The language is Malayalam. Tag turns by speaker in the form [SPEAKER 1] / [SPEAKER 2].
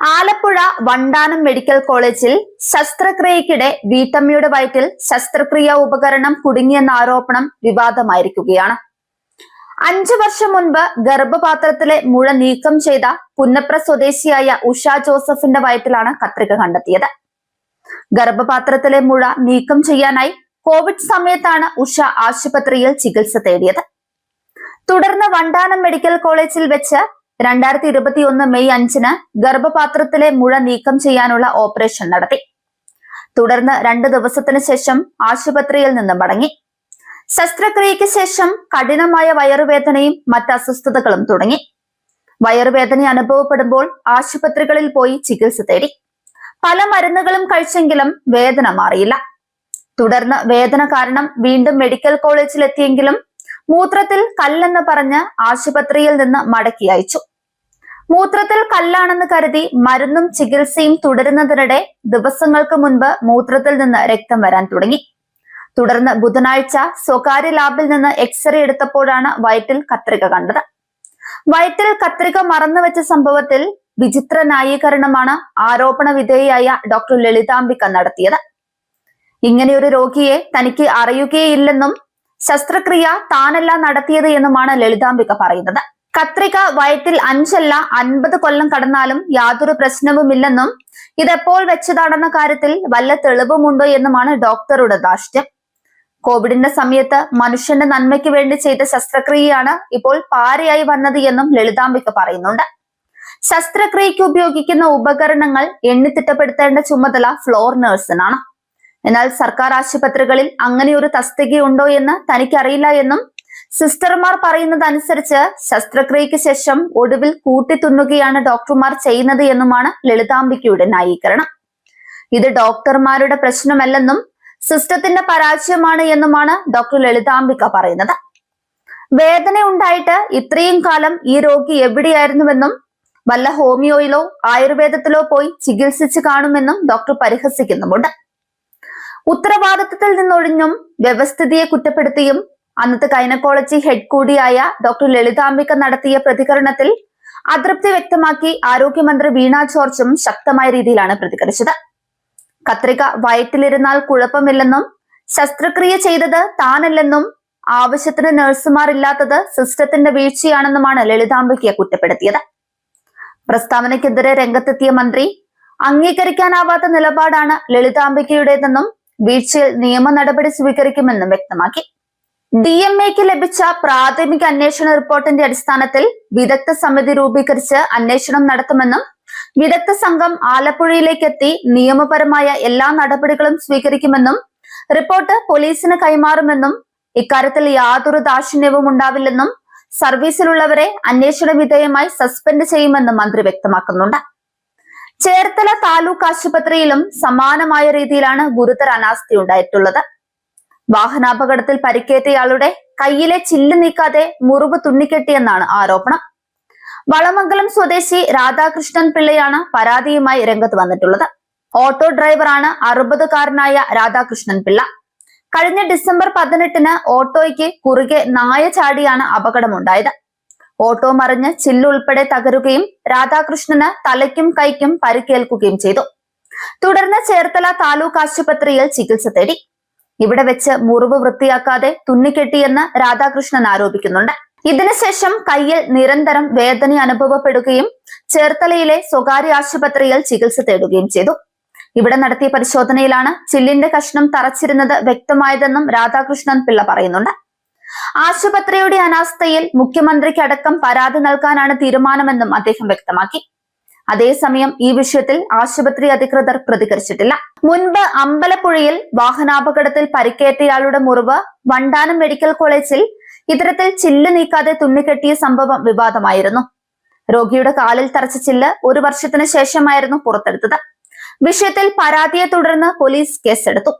[SPEAKER 1] ആലപ്പുഴ വണ്ടാനം മെഡിക്കൽ കോളേജിൽ ശസ്ത്രക്രിയക്കിടെ വീട്ടമ്മയുടെ വയറ്റിൽ ശസ്ത്രക്രിയാ ഉപകരണം കുടുങ്ങിയെന്ന ആരോപണം വിവാദമായിരിക്കുകയാണ്. 5 വർഷം മുൻപ് ഗർഭപാത്രത്തിലെ മുഴ നീക്കം ചെയ്ത പുന്നപ്ര സ്വദേശിയായ ഉഷ ജോസഫിന്റെ വയറ്റിലാണ് കത്രിക കണ്ടെത്തിയത്. ഗർഭപാത്രത്തിലെ മുഴ നീക്കം ചെയ്യാനായി കോവിഡ് സമയത്താണ് ഉഷ ആശുപത്രിയിൽ ചികിത്സ തേടിയത്. തുടർന്ന് വണ്ടാനം മെഡിക്കൽ കോളേജിൽ വെച്ച് 2021 മെയ് 5-ന് ഗർഭപാത്രത്തിലെ മുഴ നീക്കം ചെയ്യാനുള്ള ഓപ്പറേഷൻ നടത്തി. തുടർന്ന് 2 ദിവസത്തിന് ശേഷം ആശുപത്രിയിൽ നിന്ന് മടങ്ങി. ശസ്ത്രക്രിയയ്ക്ക് ശേഷം കഠിനമായ വയറുവേദനയും മറ്റ് അസ്വസ്ഥതകളും തുടങ്ങി. വയറുവേദന അനുഭവപ്പെടുമ്പോൾ ആശുപത്രികളിൽ പോയി ചികിത്സ തേടി. പല മരുന്നുകളും കഴിച്ചെങ്കിലും വേദന മാറിയില്ല. തുടർന്ന് വേദന കാരണം വീണ്ടും മെഡിക്കൽ കോളേജിൽ എത്തിയെങ്കിലും മൂത്രത്തിൽ കല്ലെന്ന് പറഞ്ഞ് ആശുപത്രിയിൽ നിന്ന് മടക്കി അയച്ചു. മൂത്രത്തിൽ കല്ലാണെന്ന് കരുതി മരുന്നും ചികിത്സയും തുടരുന്നതിനിടെ ദിവസങ്ങൾക്ക് മുൻപ് മൂത്രത്തിൽ നിന്ന് രക്തം വരാൻ തുടങ്ങി. തുടർന്ന് ബുധനാഴ്ച സ്വകാര്യ ലാബിൽ നിന്ന് എക്സ്റേ എടുത്തപ്പോഴാണ് വയറ്റിൽ കത്രിക കണ്ടത്. വയറ്റിൽ കത്രിക മറന്നുവെച്ച സംഭവത്തിൽ വിചിത്ര ന്യായീകരണമാണ് ആരോപണ വിധേയയായ ഡോക്ടർ ലളിതാംബിക നടത്തിയത്. ഇങ്ങനെയൊരു രോഗിയെ തനിക്ക് അറിയുകയില്ലെന്നും ശസ്ത്രക്രിയ താനല്ല നടത്തിയത് എന്നുമാണ് ലളിതാംബിക പറയുന്നത്. കത്രിക വയറ്റിൽ 5 അല്ല 50 കൊല്ലം കടന്നാലും യാതൊരു പ്രശ്നവുമില്ലെന്നും ഇതെപ്പോൾ വെച്ചതാണെന്ന കാര്യത്തിൽ വല്ല തെളിവുമുണ്ടോ എന്നുമാണ് ഡോക്ടറുടെ ധാർഷ്ട്യം. കോവിഡിന്റെ സമയത്ത് മനുഷ്യന്റെ നന്മയ്ക്ക് വേണ്ടി ചെയ്ത ശസ്ത്രക്രിയയാണ് ഇപ്പോൾ പാരയായി വന്നത് എന്നും ലളിതാംബിക പറയുന്നുണ്ട്. ശസ്ത്രക്രിയയ്ക്ക് ഉപയോഗിക്കുന്ന ഉപകരണങ്ങൾ എണ്ണിത്തിട്ടപ്പെടുത്തേണ്ട ചുമതല ഫ്ലോർ നഴ്സിനാണ്. എന്നാൽ സർക്കാർ ആശുപത്രികളിൽ അങ്ങനെയൊരു തസ്തികയുണ്ടോ എന്ന് തനിക്കറിയില്ല എന്നും സിസ്റ്റർമാർ പറയുന്നതനുസരിച്ച് ശസ്ത്രക്രിയയ്ക്ക് ശേഷം ഒടുവിൽ കൂട്ടിത്തുന്നുകയാണ് ഡോക്ടർമാർ ചെയ്യുന്നത് എന്നുമാണ് ലളിതാംബികയുടെ ന്യായീകരണം. ഇത് ഡോക്ടർമാരുടെ പ്രശ്നമല്ലെന്നും സിസ്റ്റത്തിന്റെ പരാജയമാണ് എന്നുമാണ് ഡോക്ടർ ലളിതാംബിക പറയുന്നത്. വേദന ഉണ്ടായിട്ട് ഇത്രയും കാലം ഈ രോഗി എവിടെയായിരുന്നുവെന്നും വല്ല ഹോമിയോയിലോ ആയുർവേദത്തിലോ പോയി ചികിത്സിച്ച് കാണുമെന്നും ഡോക്ടർ പരിഹസിക്കുന്നുമുണ്ട്. ഉത്തരവാദിത്തത്തിൽ നിന്നൊഴിഞ്ഞും വ്യവസ്ഥിതിയെ കുറ്റപ്പെടുത്തിയും അന്നത്തെ ഗൈനക്കോളജി ഹെഡ് കൂടിയായ ഡോക്ടർ ലളിതാംബിക നടത്തിയ പ്രതികരണത്തിൽ അതൃപ്തി വ്യക്തമാക്കി ആരോഗ്യമന്ത്രി വീണ ജോർജും ശക്തമായ രീതിയിലാണ് പ്രതികരിച്ചത്. കത്രിക വയറ്റിലിരുന്നാൽ കുഴപ്പമില്ലെന്നും ശസ്ത്രക്രിയ ചെയ്തത് താനല്ലെന്നും ആവശ്യത്തിന് നഴ്സുമാർ ഇല്ലാത്തത് സിസ്റ്റത്തിന്റെ വീഴ്ചയാണെന്നുമാണ് ലളിതാംബികയെ കുറ്റപ്പെടുത്തിയത്. പ്രസ്താവനയ്ക്കെതിരെ രംഗത്തെത്തിയ മന്ത്രി അംഗീകരിക്കാനാവാത്ത നിലപാടാണ് ലളിതാംബികയുടേതെന്നും വീഴ്ചയിൽ നിയമ നടപടി സ്വീകരിക്കുമെന്നും വ്യക്തമാക്കി. DMAക്ക് ലഭിച്ച പ്രാഥമിക അന്വേഷണ റിപ്പോർട്ടിന്റെ അടിസ്ഥാനത്തിൽ വിദഗ്ധ സമിതി രൂപീകരിച്ച് അന്വേഷണം നടത്തുമെന്നും വിദഗ്ധ സംഘം ആലപ്പുഴയിലേക്ക് എത്തി നിയമപരമായ എല്ലാ നടപടികളും സ്വീകരിക്കുമെന്നും റിപ്പോർട്ട് പോലീസിന് കൈമാറുമെന്നും ഇക്കാര്യത്തിൽ യാതൊരു ദാക്ഷിണ്യവും ഉണ്ടാവില്ലെന്നും സർവീസിലുള്ളവരെ അന്വേഷണ വിധേയമായി സസ്പെൻഡ് ചെയ്യുമെന്നും മന്ത്രി വ്യക്തമാക്കുന്നുണ്ട്. ചേർത്തല താലൂക്ക് ആശുപത്രിയിലും സമാനമായ രീതിയിലാണ് ഗുരുതര അനാസ്ഥയുണ്ടായിട്ടുള്ളത്. വാഹനാപകടത്തിൽ പരിക്കേറ്റയാളുടെ കയ്യിലെ ചില്ല് നീക്കാതെ മുറിവ് തുന്നിക്കെട്ടിയെന്നാണ് ആരോപണം. വളമംഗലം സ്വദേശി രാധാകൃഷ്ണൻ പിള്ളയാണ് പരാതിയുമായി രംഗത്ത് വന്നിട്ടുള്ളത്. ഓട്ടോ ഡ്രൈവറാണ് 60-കാരനായ രാധാകൃഷ്ണൻ പിള്ള. കഴിഞ്ഞ ഡിസംബർ 18-ന് ഓട്ടോയ്ക്ക് കുറുകെ നായ ചാടിയാണ് അപകടമുണ്ടായത്. ഓട്ടോ മറിഞ്ഞ് ചില്ലുൾപ്പെടെ തകരുകയും രാധാകൃഷ്ണന് തലയ്ക്കും കൈക്കും പരിക്കേൽക്കുകയും ചെയ്തു. തുടർന്ന് ചേർത്തല താലൂക്ക് ആശുപത്രിയിൽ ചികിത്സ തേടി. ഇവിടെ വെച്ച് മുറിവ് വൃത്തിയാക്കാതെ തുന്നിക്കെട്ടിയെന്ന് രാധാകൃഷ്ണൻ ആരോപിക്കുന്നുണ്ട്. ഇതിനുശേഷം കയ്യിൽ നിരന്തരം വേദന അനുഭവപ്പെടുകയും ചേർത്തലയിലെ സ്വകാര്യ ആശുപത്രിയിൽ ചികിത്സ തേടുകയും ചെയ്തു. ഇവിടെ നടത്തിയ പരിശോധനയിലാണ് ചില്ലിന്റെ കഷ്ണം തറച്ചിരുന്നത് വ്യക്തമായതെന്നും രാധാകൃഷ്ണൻ പിള്ള പറയുന്നുണ്ട്. ആശുപത്രിയുടെ അനാസ്ഥയിൽ മുഖ്യമന്ത്രിക്കടക്കം പരാതി നൽകാനാണ് തീരുമാനമെന്നും അദ്ദേഹം വ്യക്തമാക്കി. അതേസമയം ഈ വിഷയത്തിൽ ആശുപത്രി അധികൃതർ പ്രതികരിച്ചിട്ടില്ല. മുൻപ് അമ്പലപ്പുഴയിൽ വാഹനാപകടത്തിൽ പരിക്കേറ്റയാളുടെ മുറിവ് വണ്ടാനം മെഡിക്കൽ കോളേജിൽ ഇത്തരത്തിൽ ചില്ല് നീക്കാതെ തുന്നിക്കെട്ടിയ സംഭവം വിവാദമായിരുന്നു. രോഗിയുടെ കാലിൽ തറച്ച ചില്ല് 1 വർഷത്തിന് ശേഷമായിരുന്നു പുറത്തെടുത്തത്. വിഷയത്തിൽ പരാതിയെ തുടർന്ന് പോലീസ് കേസെടുത്തു.